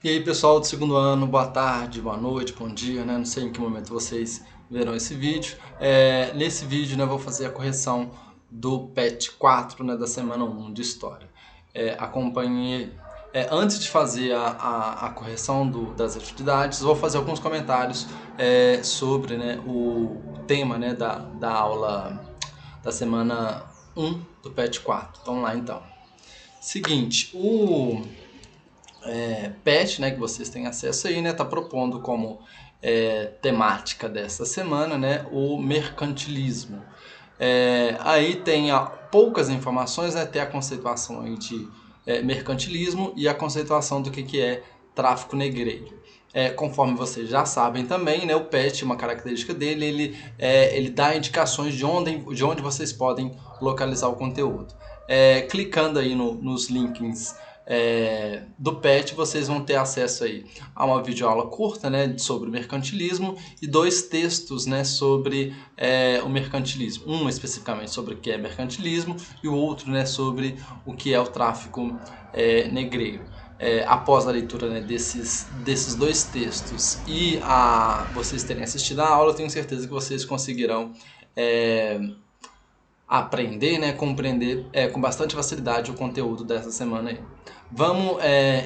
E aí, pessoal do segundo ano, boa tarde, boa noite, bom dia, né? Não sei em que momento vocês verão esse vídeo. Nesse vídeo, né, eu vou fazer a correção do PET 4, né, da semana 1 de História. Acompanhe. Antes de fazer a correção das atividades, eu vou fazer alguns comentários sobre, né, o tema, né, da aula da semana 1 do PET 4. Vamos lá, então. Seguinte, o PET, né, que vocês têm acesso aí, né, está propondo como temática dessa semana, né, o mercantilismo. Aí tem poucas informações, né, tem a conceituação aí de mercantilismo e a conceituação do que é tráfico negreiro. Conforme vocês já sabem também, né, o PET, uma característica dele, ele dá indicações de onde vocês podem localizar o conteúdo. Clicando aí nos links do PET, vocês vão ter acesso aí a uma videoaula curta, né, sobre mercantilismo e dois textos, né, sobre o mercantilismo. Um especificamente sobre o que é mercantilismo e o outro, né, sobre o que é o tráfico negreiro. Após a leitura, né, desses dois textos e vocês terem assistido a aula, eu tenho certeza que vocês conseguirão aprender, né, compreender com bastante facilidade o conteúdo dessa semana aí. Vamos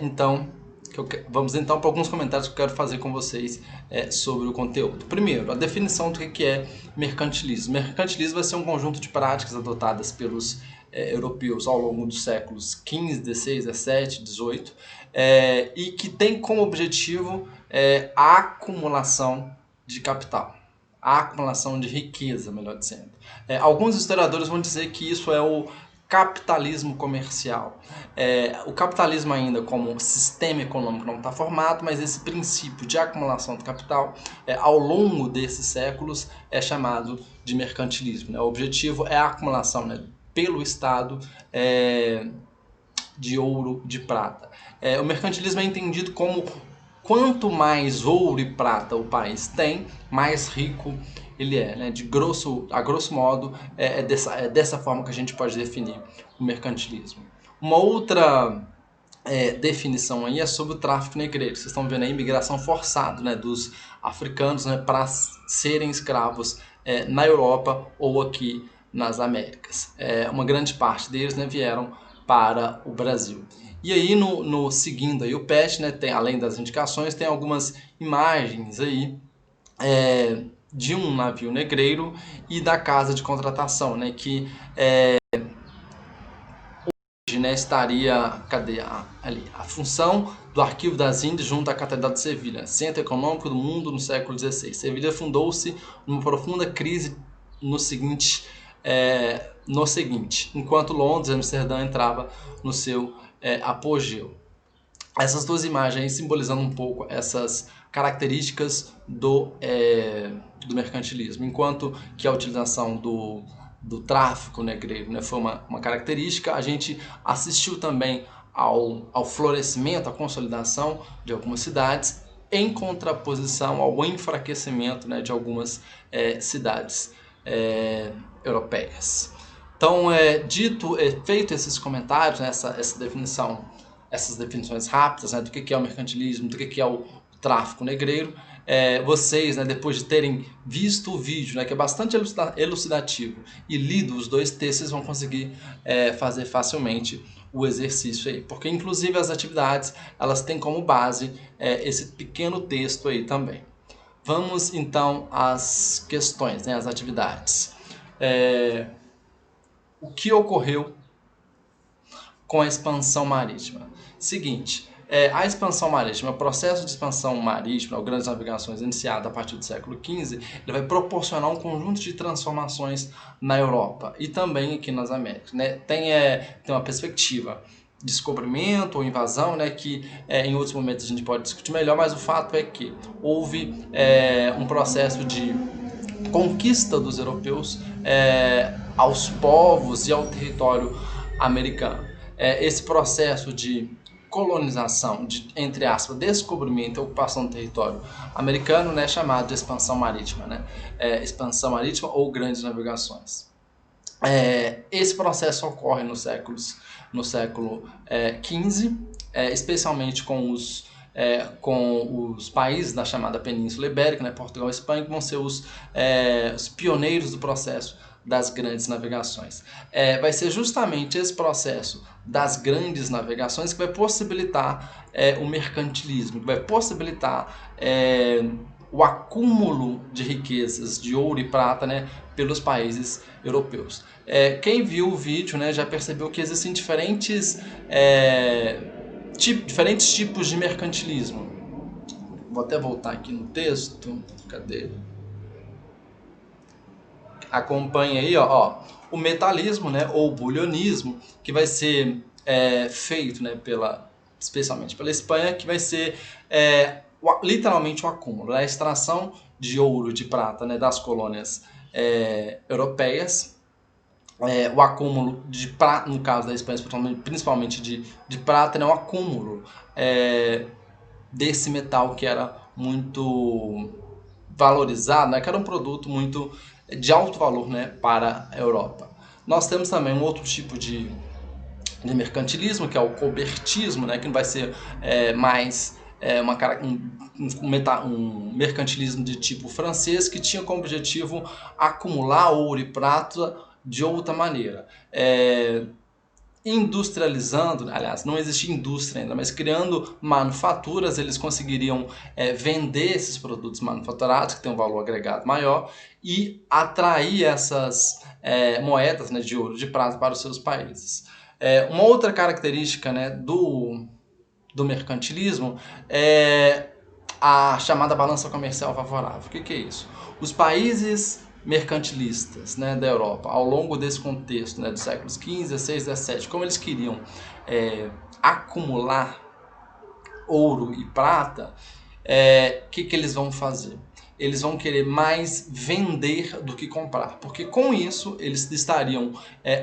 então para alguns comentários que eu quero fazer com vocês sobre o conteúdo. Primeiro, a definição do que é mercantilismo. Mercantilismo vai ser um conjunto de práticas adotadas pelos europeus ao longo dos séculos XV, XVI, XVII, XVIII, e que tem como objetivo a acumulação de capital. A acumulação de riqueza, melhor dizendo. Alguns historiadores vão dizer que isso é o capitalismo comercial. O capitalismo ainda como sistema econômico não está formado, mas esse princípio de acumulação de capital ao longo desses séculos é chamado de mercantilismo, né? O objetivo é a acumulação, né, pelo Estado de ouro, de prata. O mercantilismo é entendido como quanto mais ouro e prata o país tem, mais rico ele é, né? A grosso modo, é dessa forma que a gente pode definir o mercantilismo. Uma outra definição aí é sobre o tráfico negreiro. Vocês estão vendo aí imigração forçada, né, dos africanos, né, para serem escravos na Europa ou aqui nas Américas. Uma grande parte deles, né, vieram para o Brasil. E aí, seguindo aí o PET, né, além das indicações, tem algumas imagens aí de um navio negreiro e da casa de contratação, né, que hoje, né, estaria, ali, a função do Arquivo das Índias junto à Catedral de Sevilha, centro econômico do mundo no século XVI. Sevilha fundou-se numa profunda crise no seguinte, enquanto Londres e Amsterdã entrava no seu apogeu. Essas duas imagens simbolizando um pouco essas características do mercantilismo, enquanto que a utilização do tráfico negreiro, né, foi uma característica, a gente assistiu também ao florescimento, à consolidação de algumas cidades, em contraposição ao enfraquecimento, né, de algumas cidades europeias. Então, feito esses comentários, né, essa definição, essas definições rápidas, né, do que é o mercantilismo, do que é o tráfico negreiro, vocês, né, depois de terem visto o vídeo, né, que é bastante elucidativo, e lido os dois textos, vão conseguir fazer facilmente o exercício aí, porque inclusive as atividades, elas têm como base esse pequeno texto aí também. Vamos então às questões, né, às atividades. O que ocorreu com a expansão marítima? Seguinte, a expansão marítima, o processo de expansão marítima, ou grandes navegações iniciado a partir do século XV, ele vai proporcionar um conjunto de transformações na Europa e também aqui nas Américas, né? Tem uma perspectiva descobrimento ou invasão, né, que em outros momentos a gente pode discutir melhor, mas o fato é que houve um processo de conquista dos europeus aos povos e ao território americano. Esse processo de colonização, entre aspas, descobrimento e ocupação do território americano, né, chamado de expansão marítima, né? Expansão marítima ou grandes navegações. Esse processo ocorre no século XV, especialmente com os com os países da chamada Península Ibérica, né, Portugal e Espanha, que vão ser os pioneiros do processo das grandes navegações. Vai ser justamente esse processo das grandes navegações que vai possibilitar o mercantilismo, que vai possibilitar o acúmulo de riquezas de ouro e prata, né, pelos países europeus. Quem viu o vídeo, né, já percebeu que existem diferentes tipos de mercantilismo. Vou até voltar aqui no texto. Cadê? Acompanha aí, ó, o metalismo, né, ou bulionismo, que vai ser feito, né, especialmente pela Espanha, que vai ser literalmente o acúmulo, a extração de ouro, de prata, né, das colônias europeias, o acúmulo de prata, no caso da Espanha, principalmente de prata, né, o acúmulo desse metal que era muito valorizado, né, que era um produto muito de alto valor, né, para a Europa. Nós temos também um outro tipo de mercantilismo, que é o cobertismo, né, que vai ser mais um mercantilismo de tipo francês, que tinha como objetivo acumular ouro e prata de outra maneira. Industrializando, aliás, não existia indústria ainda, mas criando manufaturas, eles conseguiriam vender esses produtos manufaturados, que tem um valor agregado maior, e atrair essas moedas, né, de ouro, de prata para os seus países. Uma outra característica, né, do mercantilismo é a chamada balança comercial favorável. O que é isso? Os países mercantilistas, né, da Europa, ao longo desse contexto, né, dos séculos XV, XVI, XVII, como eles queriam acumular ouro e prata, que eles vão fazer? Eles vão querer mais vender do que comprar, porque com isso eles estariam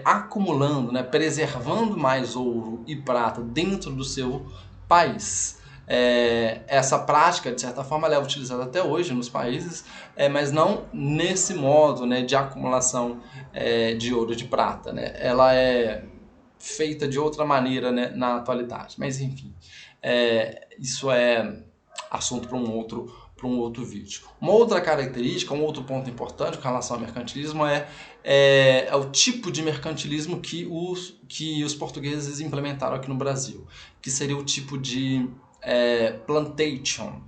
acumulando, né, preservando mais ouro e prata dentro do seu país. Essa prática, de certa forma, ela é utilizada até hoje nos países, mas não nesse modo, né, de acumulação de ouro e de prata, né? Ela é feita de outra maneira, né, na atualidade, mas enfim, isso é assunto para um outro vídeo. Uma outra característica, um outro ponto importante com relação ao mercantilismo é o tipo de mercantilismo que os portugueses implementaram aqui no Brasil, que seria o tipo de plantation.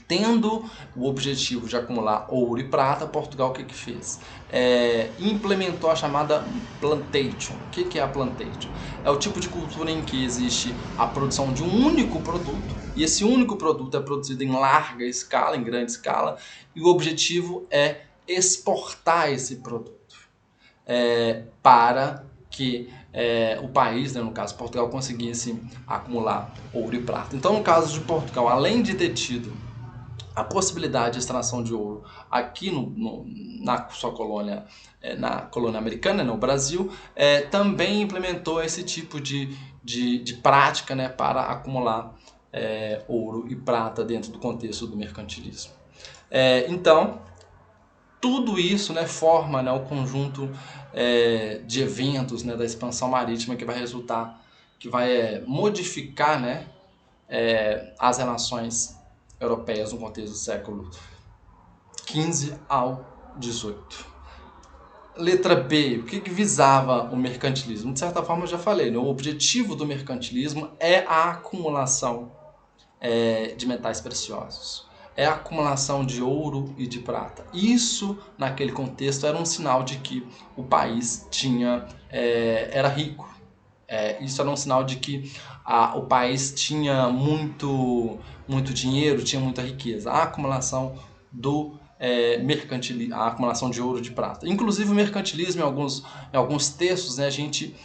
Tendo o objetivo de acumular ouro e prata, Portugal o que fez? Implementou a chamada plantation. O que é a plantation? É o tipo de cultura em que existe a produção de um único produto, e esse único produto é produzido em larga escala, em grande escala, e o objetivo é exportar esse produto para que o país, né, no caso Portugal, conseguisse acumular ouro e prata. Então, no caso de Portugal, além de ter tido a possibilidade de extração de ouro aqui na sua colônia, na colônia americana, no Brasil, também implementou esse tipo de prática, né, para acumular ouro e prata dentro do contexto do mercantilismo. Então, tudo isso, né, forma, né, o conjunto de eventos, né, da expansão marítima que vai resultar, que vai modificar, né, as relações europeias no contexto do século XV ao XVIII. Letra B, o que visava o mercantilismo? De certa forma eu já falei, né? O objetivo do mercantilismo é a acumulação de metais preciosos, é a acumulação de ouro e de prata. Isso, naquele contexto, era um sinal de que o país era rico. Isso era um sinal de que o país tinha muito dinheiro, tinha muita riqueza. A acumulação a acumulação de ouro e de prata. Inclusive o mercantilismo, em alguns textos, né, a gente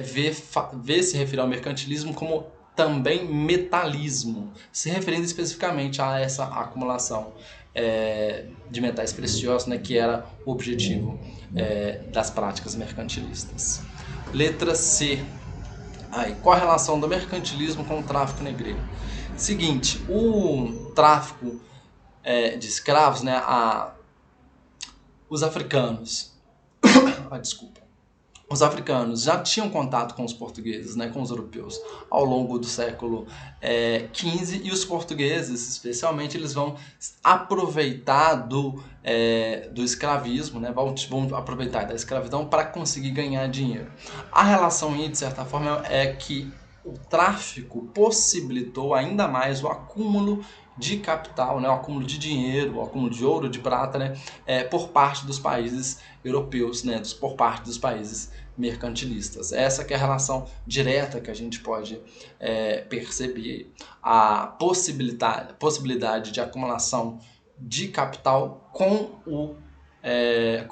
vê se referir ao mercantilismo como também metalismo, se referindo especificamente a essa acumulação de metais preciosos, né, que era o objetivo das práticas mercantilistas. Letra C. Qual a relação do mercantilismo com o tráfico negreiro? Seguinte, o tráfico de escravos, né, os africanos, desculpa, os africanos já tinham contato com os portugueses, né, com os europeus, ao longo do século XV, e os portugueses, especialmente, eles vão aproveitar do escravismo, né, vão aproveitar da escravidão para conseguir ganhar dinheiro. A relação aí, de certa forma, é que o tráfico possibilitou ainda mais o acúmulo de capital, né, o acúmulo de dinheiro, o acúmulo de ouro, de prata, né, por parte dos países europeus, né, por parte dos países mercantilistas. Essa que é a relação direta que a gente pode perceber, a possibilidade de acumulação de capital com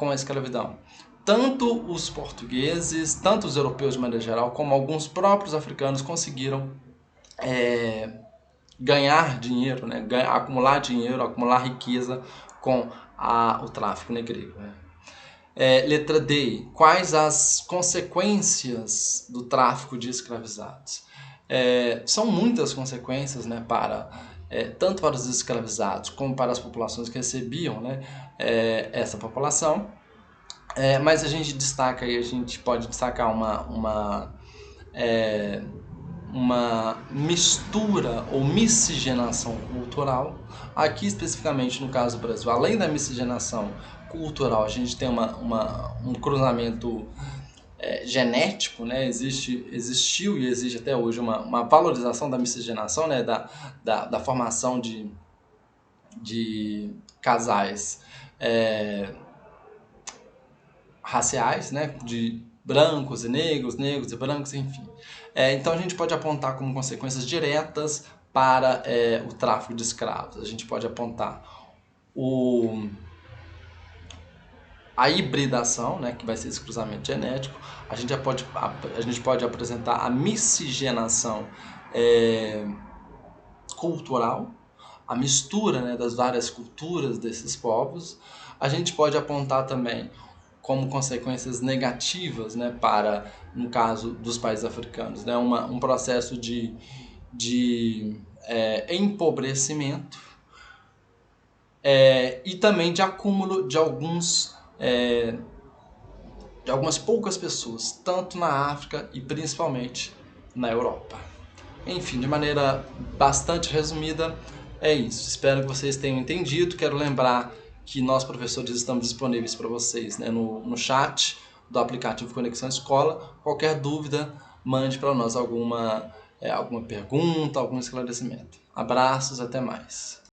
a escravidão. Tanto os portugueses, tanto os europeus de maneira geral, como alguns próprios africanos conseguiram ganhar dinheiro, né? Acumular dinheiro, acumular riqueza com o tráfico negreiro. Letra D. Quais as consequências do tráfico de escravizados? São muitas consequências, né, tanto para os escravizados como para as populações que recebiam, né, essa população. Mas a gente destaca aí, a gente pode destacar uma mistura ou miscigenação cultural. Aqui, especificamente no caso do Brasil, além da miscigenação cultural, a gente tem um cruzamento genético, né? Existiu e existe até hoje uma valorização da miscigenação, né? Da formação de casais raciais, né? De brancos e negros, negros e brancos, enfim. Então a gente pode apontar como consequências diretas para o tráfico de escravos. A gente pode apontar a hibridação, né, que vai ser esse cruzamento genético. A gente pode apresentar a miscigenação cultural, a mistura, né, das várias culturas desses povos. A gente pode apontar também como consequências negativas, né, para, no caso dos países africanos, né, um processo de empobrecimento e também de acúmulo de algumas poucas pessoas, tanto na África e principalmente na Europa. Enfim, de maneira bastante resumida, é isso. Espero que vocês tenham entendido. Quero lembrar que nós, professores, estamos disponíveis para vocês, né, no chat do aplicativo Conexão Escola. Qualquer dúvida, mande para nós alguma pergunta, algum esclarecimento. Abraços, até mais.